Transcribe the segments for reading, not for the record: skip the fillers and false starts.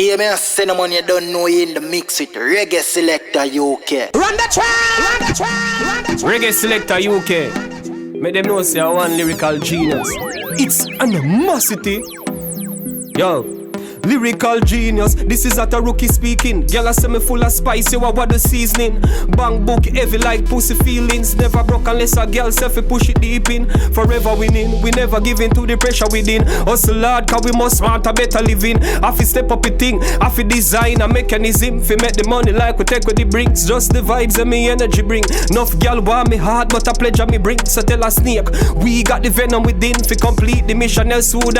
Hey, me a cinnamon, you don't know you in the mix with Reggae Selecta UK. Run the track, run the track, run the track. Reggae Selecta UK. Make them know say I want lyrical genius. It's Honormosity. Yo. Lyrical genius, this is at a rookie speaking. Girl, I say me full of spice, you are what the seasoning. Bang book, heavy like pussy feelings. Never broke unless a girl self push it deep in. Forever winning, we never give in to the pressure within. Hustle hard, cause we must want a better living. I fi step up a thing, I fi design a mechanism. Fi make the money like we take what it brings. Just the vibes and me energy bring. Enough girl want me hard, but a pleasure me bring. So tell a snake, we got the venom within. Fi complete the mission, else would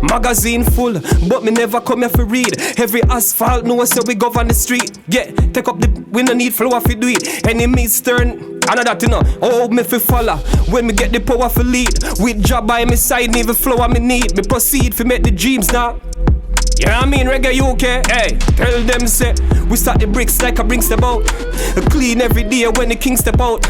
magazine full, but me never come here for read. Every asphalt know so we govern the street. Yeah, take up the, we no need flow fi do it. Enemies turn, another thing oh me fi follow. When me get the power fi lead. With job by my side, need the flow me need. Me proceed fi make the dreams now. Yeah, I mean Reggae UK, hey, tell them say we start the bricks like a bring step out. Clean every day when the king step out.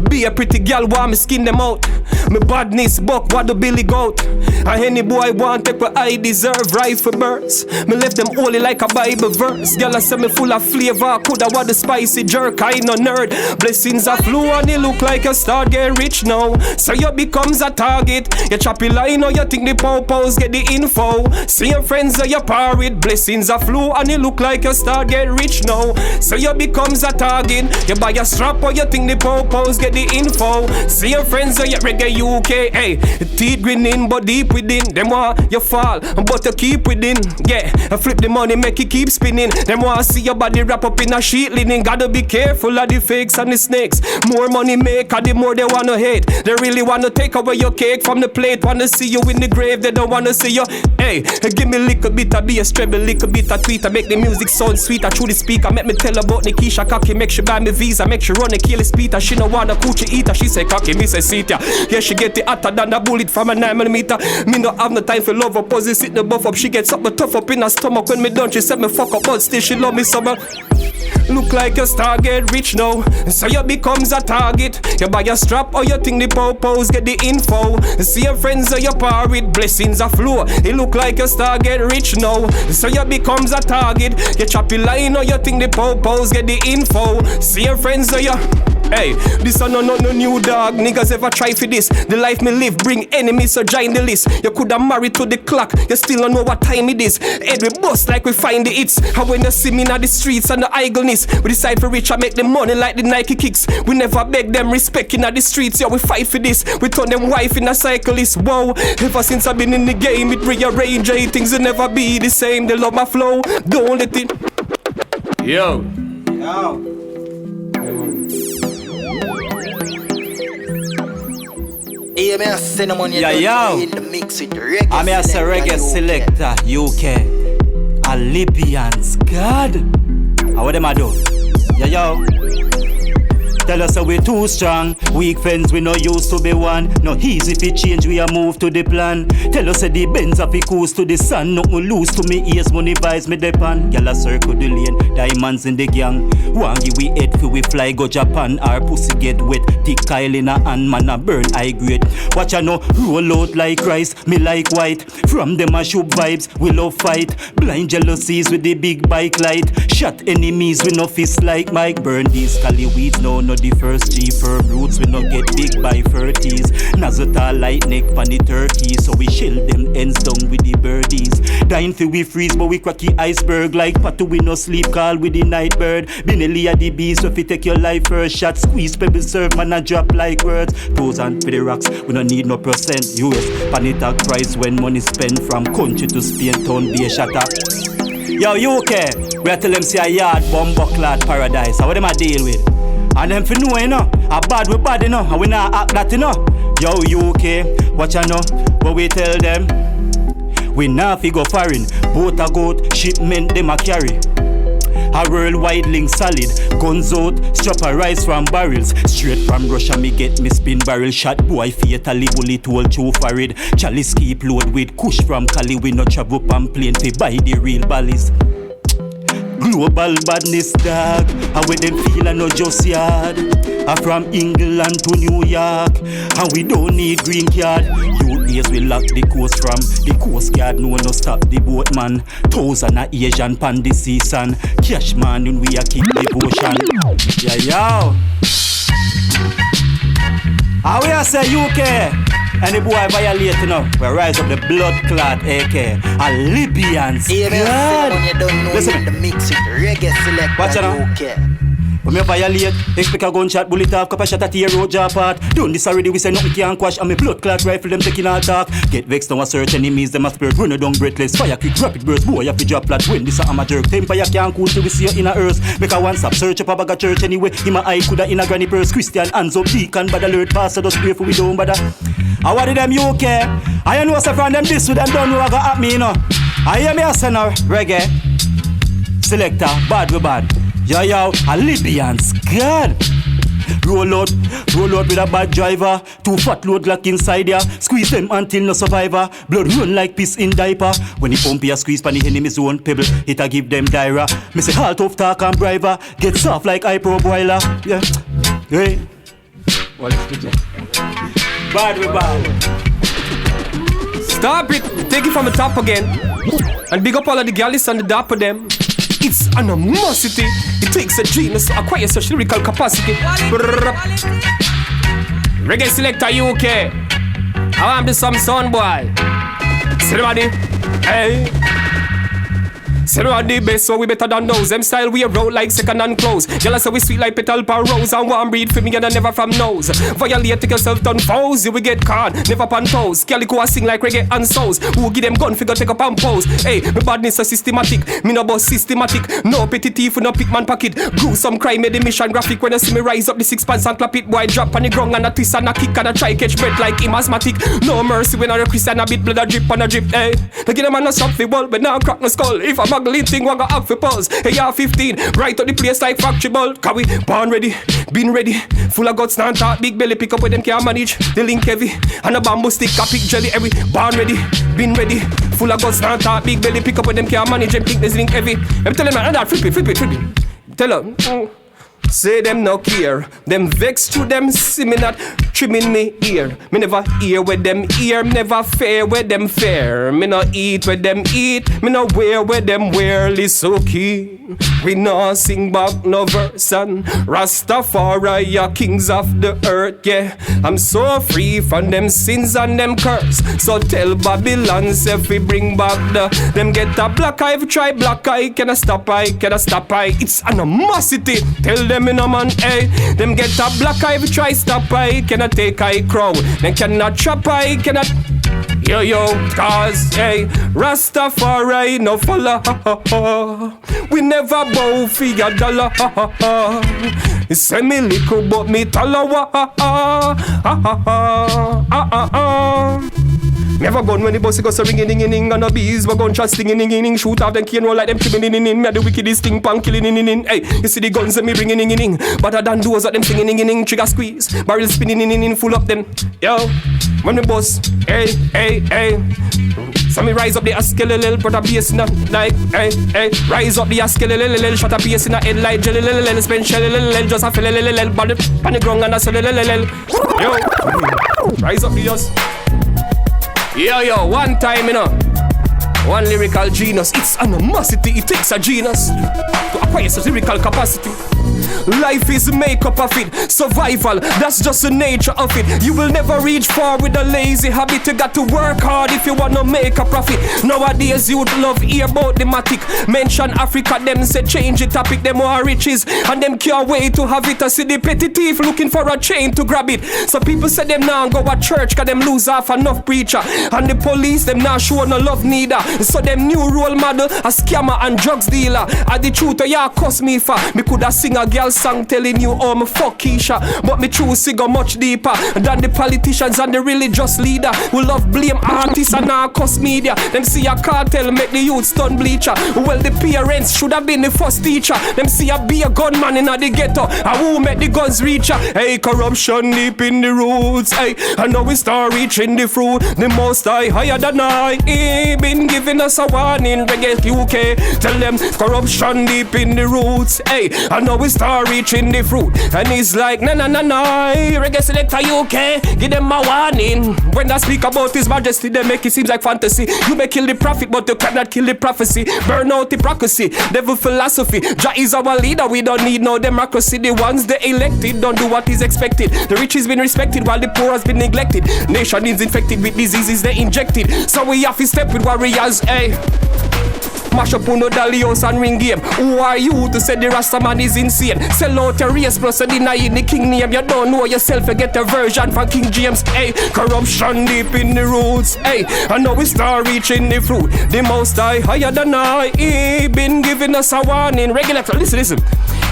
Be a pretty girl while me skin them out. Me badness buck what the Billy goat. And any boy want take what I deserve, right for birds. Me left them holy like a Bible verse. Girl I say me full of flavor, coulda what the spicy jerk, I no nerd. Blessings are flow and it look like you start getting rich now. So you becomes a target. You choppy line or you think the po-pos get the info. See your friends or your with blessings are flow and it look like you start get rich now. So you becomes a target. You buy a strap or you think the po-pos get the info. See your friends or you Reggae UK. Hey, teeth grinning but deep within. Them want you fall but you keep within. Yeah, flip the money make it keep spinning. Them want see your body wrap up in a sheet linen. Gotta be careful of the fakes and the snakes. More money make the more they wanna hate. They really wanna take away your cake from the plate. Wanna see you in the grave, they don't wanna see you. Hey, give me a little bit of be a treble, little bit of tweet. I make the music sound sweet. I through the speaker, make me tell about Nikisha cocky. Make she buy me visa, make she run a kill speeder. She no want a coochie eater. She say cocky, me say sit ya. Yeah, she get it hotter than a bullet from a 9mm. Me no have no time for love up. Pussy sit the buff up. She gets something tough up in her stomach. When me done, she said me fuck up, but still she love me so much. Look like you start get rich now. So you becomes a target. You buy a strap or you think the po-pos get the info. See your friends or your par with blessings are flow. It look like you start get rich now. So you becomes a target. You choppy line or you think the po-pos get the info. See your friends or you. Hey, this are no new dog. Niggas ever try for this. The life me live bring enemies so join the list. You coulda married to the clock. You still don't know what time it is. Head we bust like we find the hits. And when you see me in the streets and the idleness, we decide for rich and make the money like the Nike kicks. We never beg them respect in the streets. Yeah, we fight for this. We turn them wife in a cyclist. Whoa, ever since I've been in the game, it rearrange. Things will never be the same. They love my flow. Don't let it. Yo. Hey, me a cinnamon, you don't know you in the mix with Reggae I'm a Reggae Selecta UK. A Libyans, God. How them a do? Yo. Tell us how we too strong. Weak friends we no used to be one. No easy fi change we a move to the plan. Tell us the bends a fi coast to the sun. Nothing lose to me ears money buys me depan. Gyal a circle the lane, diamonds in the gang. One give we head fi we fly go Japan. Our pussy get wet, thick Kyle in a hand. Man a burn high grade. Watch a no roll out like rice. Me like white. From them a shoot vibes, we love fight. Blind jealousies with the big bike light. Shot enemies we no fist like Mike. Burn these cali weeds no the first G firm roots we no get big by 30s. Nazota light neck pan the turkey. So we shell them ends down with the birdies. Dying till we freeze but we cracky iceberg. Like Patu we no sleep call with the night bird. Binelli a the beast so if you take your life first shot. Squeeze pebble serve man a drop like words. Toes and for the rocks we no need no percent. US pan it tag price when money spent. From country to Spain town be a shatter. Yo UK we a tell them say a yard bomb bucklad paradise. How them a deal with? And them fi know, you know, a bad we bad, you know, and we not act that, you know. Yo, UK, watch you know, what we tell them. We not fi go foreign, boat a goat, shipment them a carry. A worldwide link solid, guns out, strap a rice from barrels. Straight from Russia me get me spin barrel shot. Boy fatally bullet hole through forehead. Chalice keep load with kush from Cali. We no travel pan plane fi buy the real ballies. Global badness dog, and when them feel I no just yard. I'm from England to New York, and we don't need green card. You ways we lock the coast from. The coast guard no stop the boat man. Thousand a Asian pan the season. Cash man when we a keep devotion. Yeah, yo. How we a say UK? Any boy violate, you know, we rise up the blood clot AK. A Libyans. When you don't know listen. the mix it, Reggae Selecta Watch out. UK. When me violate, expect a gunshot, bullet off, couple shot at your road jaw part. Done this already, we say nothing can quash. And me blood clot rifle, them taking all talk. Get vexed now a search enemies, them a spirit. Run it down breathless, fire quick, rapid burst. Boy, you fi drop flat, when this a hammer jerk. Temper you can't cool till we see you in a earth. Make a one stop, search up a bag of church anyway. In my eye, coulda in a granny purse. Christian, hands up, deacon, bad alert, pastor, just pray for we don't bother. I want them UK. I know say from them this with them don't know what got at me, you know. I hear me a say now, Reggae Selecta, bad we bad. Yo, a Libyans, God. Roll out with a bad driver. 2 fat load lock inside ya. Squeeze them until no survivor. Blood run like piss in diaper. When the pump ya squeeze pan the enemy zone pebble, it a give them diarrhea. Me say halt off talk and briber. Get soft like iPro boiler. Yeah, hey. Bad we bad. Stop it, take it from the top again. And big up all of the galleys and the dap of them. It's Honormosity. It takes a genius to acquire such lyrical capacity. Reggae Selecta UK. I am the some son boy. Everybody, hey. Say we the best, so we better than those. Them style we roll like second hand clothes. Jealous so we sweet like petal per rose. And one breed for me and I never from nose. Violate, take yourself done foes. You will get caught, never pan toes. Calico a sing like reggae and souls. Who give them gun figure take up and pose. Hey, my badness a systematic. Me no boss systematic. No petty thief, no pick man pocket. Gruesome crime made the mission graphic. When you see me rise up the 6 pants and clap it. Boy drop on the ground and a twist and a kick and a try catch bread like him asthmatic. No mercy when I a Christian a bit blood a drip and a drip. Hey, they get a man a shot for ball, but now crack no skull. If I'm muggling thing, one got up for pause. Hey, yeah, 15, right up the place like factory ball. Can we born ready, been ready, full of guts, stand talk, big belly, pick up with them can't manage. The link heavy, and a bamboo stick, a pick jelly every. Born ready, been ready, full of guts, stand talk, big belly, pick up with them can't manage. Them think this link heavy. I'm telling man, that flip it. Tell them. Say them no care, them vex to them, see me not trimming me ear. Me never hear with them ear, me never fare with them fair. Me no eat with them eat, me no wear with them wear. So keen, we no sing back no verse and Rastafari are kings of the earth, yeah. I'm so free from them sins and them curse. So tell Babylon if we bring back them get a black eye, if try black eye, can I stop eye, it's Honormosity. Tell them in a man, hey. Them get a black eye, if try stop eye, cannot take eye crow. Them cannot chop eye, cannot. Yo, cause, hey, Rastafari no follow. We never bow for your dollar. It's semi little but me talawa. Never gone when the bossy goes a ringing in and the bees were gun shot stinging in shoot off them cane roll like them trimming in me the wickedest thing pan killing in. Hey, you see the guns that me bringing in better than those that them singing in trigger squeeze barrel spinning in full up them. Yo, when the boss, hey. So me rise up the askelelel, put a bass in a like, hey. Rise up the askelelel, shot a bass in a head like jelelelel, spend shellelel, just a felelelel, body pan the ground and a selelelel. Yo, rise up the ass. Yo, one time, you know. One lyrical genius. It's Honormosity, it takes a genius to acquire such lyrical capacity. Life is makeup of it, survival, that's just the nature of it. You will never reach far with a lazy habit. You got to work hard if you wanna make a profit. Nowadays you'd love hear about the matic. Mention Africa, them say change the topic. Them more riches and them can't wait to have it. I see the petty thief looking for a chain to grab it. So people say them now go to church cause them lose half enough preacher. And the police them now show no love neither. So them new role model a scammer and drugs dealer. And the truth ya cost me for. Me coulda sing a girl song telling you oh me fuck Keisha, but me choose to go much deeper than the politicians and the religious leader who love blame artists and narcos media. Them see a cartel make the youth stun bleacher. Well the parents should have been the first teacher. Them see a be a gunman in the ghetto and who make the guns reach her. Hey, corruption deep in the roots. Hey, I know we start reaching the fruit. The most higher than I. He been giving us a warning. Reggae UK, tell them corruption deep in the roots. Hey, I know we start start reaching the fruit. And he's like, na na na na, Reggae Selecta UK, give them a warning. When I speak about His Majesty, they make it seem like fantasy. You may kill the prophet, but you cannot kill the prophecy. Burn out hypocrisy, devil philosophy. Jah is our leader, we don't need no democracy. The ones they elected don't do what is expected. The rich has been respected while the poor has been neglected. Nation is infected with diseases they injected. So we have to step with warriors, hey. Mash up on the Dalios and ring game. Who are you to say the Rasta man is insane? Sell out your race plus you deny the king name. You don't know yourself, you get a version from King James. Hey, corruption deep in the roots. Hey, I know we start reaching the fruit. The most higher than I, he been giving us a warning. Regular, listen.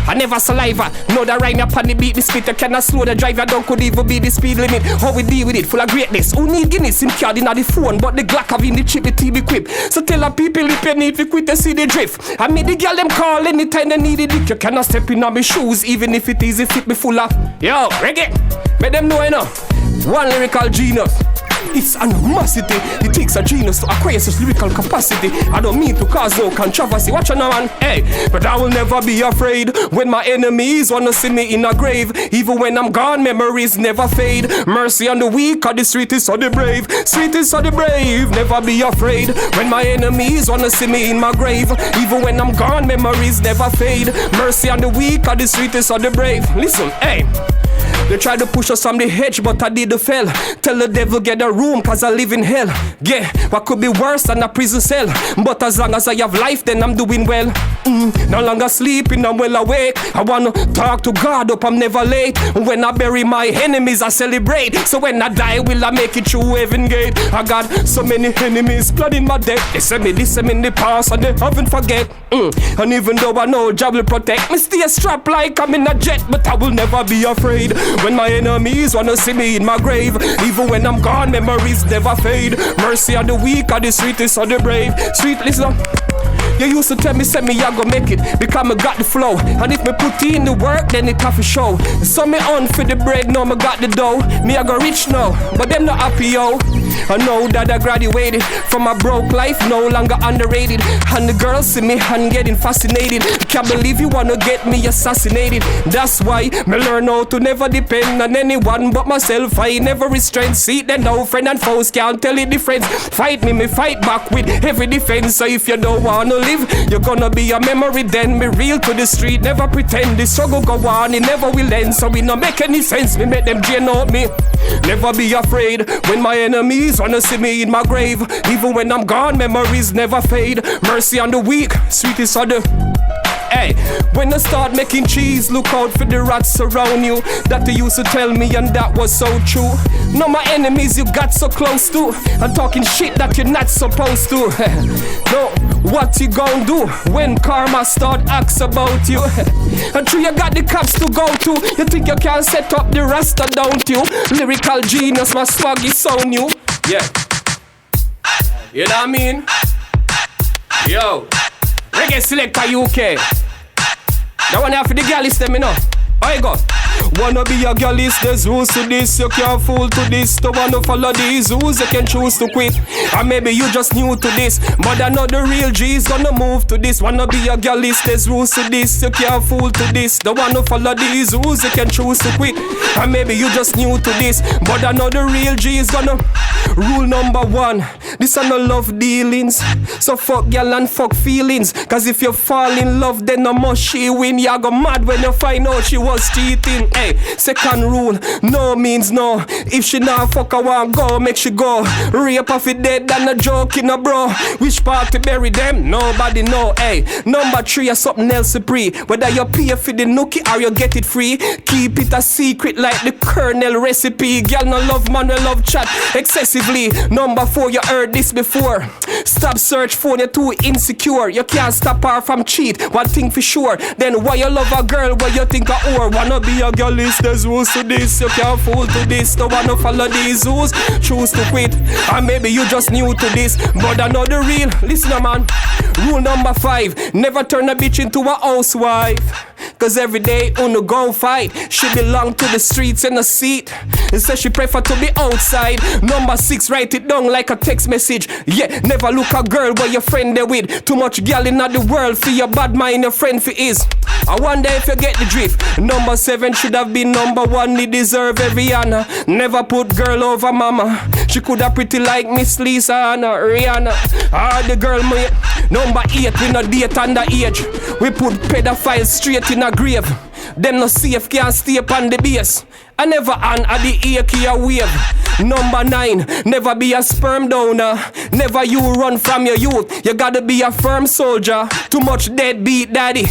I never saliva, know the rhyme upon the beat, the spit. You cannot slow the driver down, could even be the speed limit. How we deal with it, full of greatness. Who need Guinness, SIM card in the phone, but the Glock have in the chip, the TV quip. So tell the people if you need to quit, you see the drift. I mean the girl them call anytime they need it. You cannot step in on my shoes, even if it easy fit me full of. Yo, reggae, make them know enough. One lyrical genius. It's Honormosity. It takes a genius to acquire such lyrical capacity. I don't mean to cause no controversy. Watch out now, man. Hey, but I will never be afraid when my enemies wanna see me in a grave. Even when I'm gone, memories never fade. Mercy on the weak, or the sweetest of the brave. Sweetest of the brave. Never be afraid when my enemies wanna see me in my grave. Even when I'm gone, memories never fade. Mercy on the weak, or the sweetest of the brave. Listen, hey. They try to push us from the hedge, but I did the fell. Tell the devil get a room, cause I live in hell. Yeah, what could be worse than a prison cell? But as long as I have life, then I'm doing well. No longer sleeping, I'm well awake. I wanna talk to God, hope I'm never late. When I bury my enemies, I celebrate. So when I die, will I make it through heaven gate? I got so many enemies planning my death. They send me this in the past, and they haven't forget. And even though I know Jah will protect me, stay strapped like I'm in a jet, but I will never be afraid when my enemies wanna see me in my grave. Even when I'm gone, memories never fade. Mercy on the weak, or the sweetest of the brave. Sweet, listen. You used to tell me, say me, I go make it, because me got the flow. And if me put in the work, then it have to show. So me on for the bread, now me got the dough. Me I go rich now, but them not happy, yo. I know that I graduated from a broke life, no longer underrated. And the girls see me and getting fascinated. Can't believe you wanna get me assassinated. That's why me learn how to never depend on anyone but myself. I never restrain. See then no friend and foes can't tell the difference. Fight me fight back with every defense. So if you don't wanna live, you're gonna be a memory then. Me real to the street, never pretend. The struggle go on, it never will end. So it no make any sense, me make them drain out me. Never be afraid when my enemies wanna see me in my grave. Even when I'm gone, memories never fade. Mercy on the weak, sweetest of the. Hey, when I start making cheese, look out for the rats around you. That they used to tell me, and that was so true. Now my enemies you got so close to, and talking shit that you're not supposed to. No, what you gon' do when karma start asks about you? And true, you got the cops to go to. You think you can set up the Rasta, don't you? Lyrical genius, my swag is so new. Yeah, you know what I mean? Yo, Reggae Selecta UK. That one have for the girl is them, you know. I go. Wanna be a girl is there's rules to this. You can't fool to this. Don't wanna follow these rules, you can choose to quit. Or maybe you just new to this, but I know the real G's gonna move to this. Wanna be a girl is there's rules to this. You can't fool to this. Don't wanna follow these rules, you can choose to quit. Or maybe you just new to this, but I know the real G's gonna. Rule number 1, this are no love dealings. So fuck girl and fuck feelings. Cause if you fall in love, then no must she win. You go mad when you find out she was cheating. Hey, second rule, no means no. If she not fuck, I want go, make she go. Rape off it dead and a joke in a bro. Which part to bury them? Nobody know. Hey, number 3 is something else to pre. Whether you pay for the nookie or you get it free, keep it a secret like the kernel recipe. Girl no love man, we love chat excessively. Number 4, you heard this before. Stop search phone, you're too insecure. You can't stop her from cheat, one thing for sure. Then why you love a girl, why you think a whore? Wanna be a girl is there's rules to this. You can't fool to this, don't wanna follow these rules. Choose to quit, or maybe you just new to this, but I know the real. Listen man, rule number 5, never turn a bitch into a housewife. cause every day uno gon' fight. She belong to the streets and a seat. And says she prefer to be outside. Number 6, write it down like a text message. Yeah, never look a girl where your friend there with. Too much gal in the world for your bad mind, your friend for is. I wonder if you get the drift. Number 7 should have been number 1. He deserve every honor. Never put girl over mama. She coulda pretty like Miss Lisa and Rihanna. The girl me. Number 8, we no date underage. We put pedophiles straight in a grave. Them no safe, can't stay upon the base. I never on at the AK wave. Number 9, never be a sperm donor. Never you run from your youth. You gotta be a firm soldier. Too much deadbeat daddy,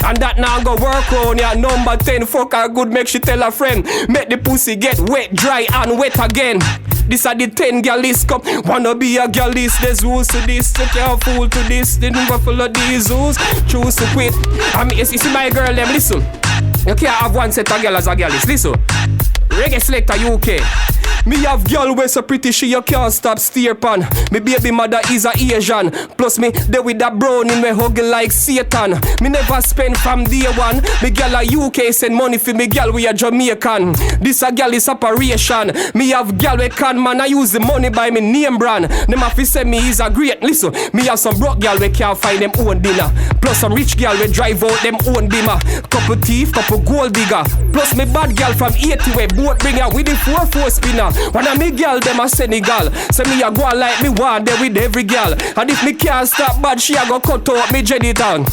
and that now go work on ya. Number 10, fuck her good, make she tell her friend. Make the pussy get wet, dry and wet again. This are the 10 gal list cup. Wanna be a gal list, there's rules to this. You can't fool to this, they never follow these rules. Choose to quit. I mean, you see my girl, them listen. You can't have one set of gal as a gal list, listen. Reggae Selecta UK. Me have girl way so pretty she you can't stop steer pan. Me baby mother is a Asian. Plus me there with that brown in me huggy like Satan. Me never spend from day one. Me girl a UK send money for me girl we a Jamaican. This a girl is operation. Me have girl we can man I use the money by me name brand. Them have to say me is a great. Listen, me have some broke girl we can't find them own dinner. Plus some rich girl we drive out them own bimmer. Couple thief, couple gold digger. Plus me bad girl from 80 way boat bringer with the 4-4 spinner. When I me girl, them a Senegal. Say me a go like me want there with every girl. And if me can't stop bad, she a go cut out me genital.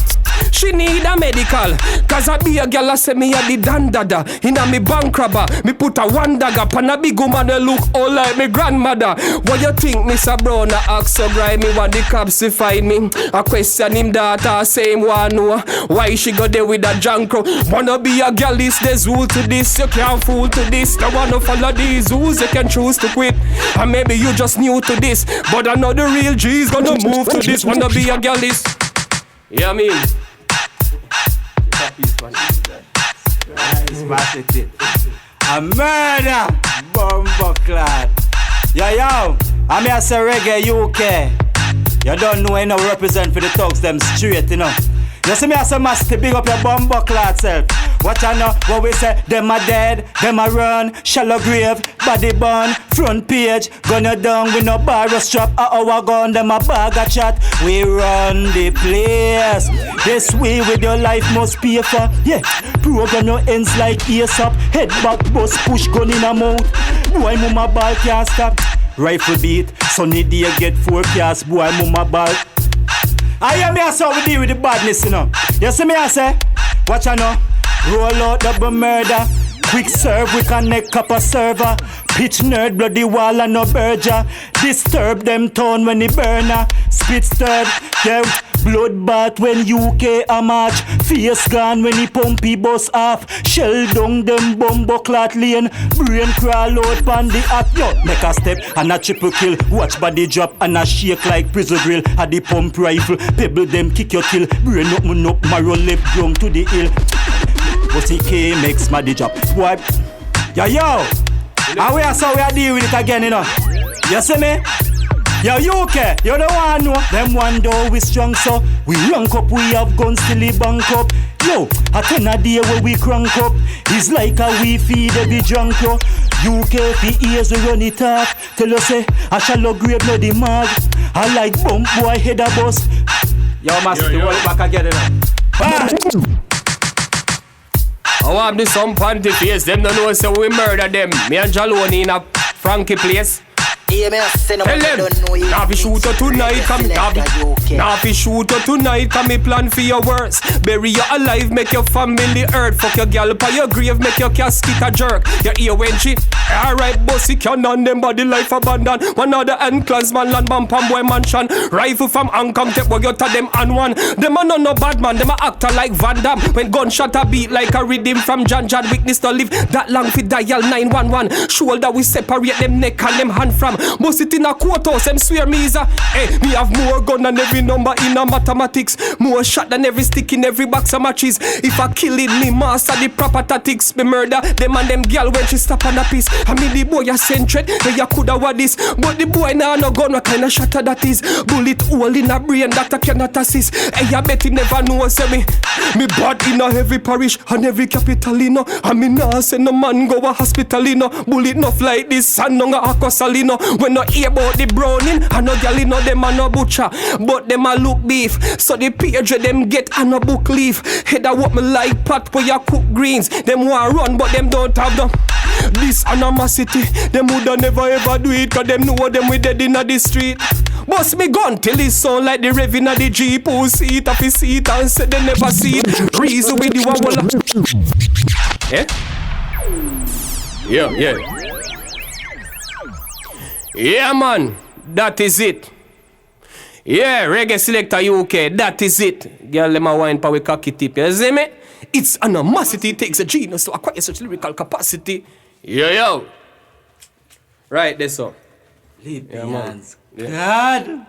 She need a medical. Cause I be a girl, I say me a the dandada. Inna me bank robber, me put a one dagger. Pan a big woman that look all like me grandmother. What you think, Mr. Brown? I ask so grind me what the cops to find me. I question him that I say him want know why she go there with a jankro. Wanna be a girl, there's rule to this. You can't fool to this. Don't wanna follow these rules, you can choose to quit. And maybe you just new to this, but I know the real G's gonna move to this. Wanna be a girl, yeah, I mean. A murder, bumbo clad. Yo, I'm here say Reggae UK. You don't know, you know, represent for the thugs them straight, you know. You see me as a master, big up your bumbo clad self. What I know, what we say, them are dead, them are run, shallow grave, body burn, front page, gonna down with no bar or strap, our gun, them a bag a chat. We run the place, this way with your life must pay for, yeah. Program no ends like ears up, head back, bus push gun in a mouth. Boy, mama ball can't stop. Rifle beat, sunny day get forecast, boy, mama ball. I hear me as how we deal with the badness, you know. You see me I say, watch I know. Roll out double murder. Quick serve, we connect up a server. Pitch nerd, bloody wall and no burger. Disturb them tone when they burner. Spit stirred, yeah. Bloodbath when UK a march. Face gone when he pumpy bus off. Shell down them bumbo clot lane. Brain crawl out pan the app. Yo, make a step and a triple kill. Watch body drop and a shake like prison grill. At the pump rifle, pebble them kick your kill. Brain up, man up, marrow left down to the hill. But K makes my job. What? Yo, and we are so we are deal with it again, you know. You see me? Yo, UK, you don't want to know. Them one door we strong, so we rank up, we have guns till we bank up. Yo, a 10 a day where we crank up. It's like a we feed every drunk yo. UK for ears we run it off. Tell us say, I shall not grave bloody mag. I like bump boy head a bus. Yo, master, hold it back again, you know. I want this some panty face. Them don't know so we murder them. Me and Jahloney in a Frankie place. Tell them, now fi shoot her tonight, come now fi shoot her tonight, come me plan for your worst. Bury you alive, make your family hurt. Fuck your girl by your grave, make your casket a jerk. You hear when she, alright bossy cannon, them body life abandon. One other end clansman, land bomb pam boy mansion. Rifle from Ankam, take what you tell them and one. Them a no bad man, them a actor like Van Damme. When gunshot a beat like a rhythm from John witness to live that long fi dial 911. Shoulder we separate them neck and them hand from. Bust it in a courthouse, them swear me is a. Hey, me have more gun than every number in a mathematics. More shot than every stick in every box of matches. If I kill it, me master the proper tactics. Me murder them and them girl when she stop on a piece. I mean the boy a centred, hey you coulda what this. But the boy now no gun, what kind of shatter that is. Bullet hole in a brain, doctor cannot assist. Hey, I bet he never know, say me bad in a heavy parish and every capital, you know. And me nah say no man go a hospital, you know. Bullet enough like this and no a salino. When no hear about the browning, and no gal, you know, them a no butcher. But them a look beef, so the page them get and no book leaf. Head a what me like pot where you cook greens. Them want run, but them don't have them. This Honormosity, them woulda never ever do it, cause them know them we dead inna the street. Bust me gun till it sound like the rev inna the Jeep. Who see it off his seat and say they never see it. Reason with you a walla. Eh? Yeah. Yeah man, that is it. Yeah, Reggae Selecta UK, that is it. Girl, let me wine pa we cocky tip, you see me? It's Honormosity, takes a genius to acquire such lyrical capacity. Yo. Right, that's all. Libyans. God.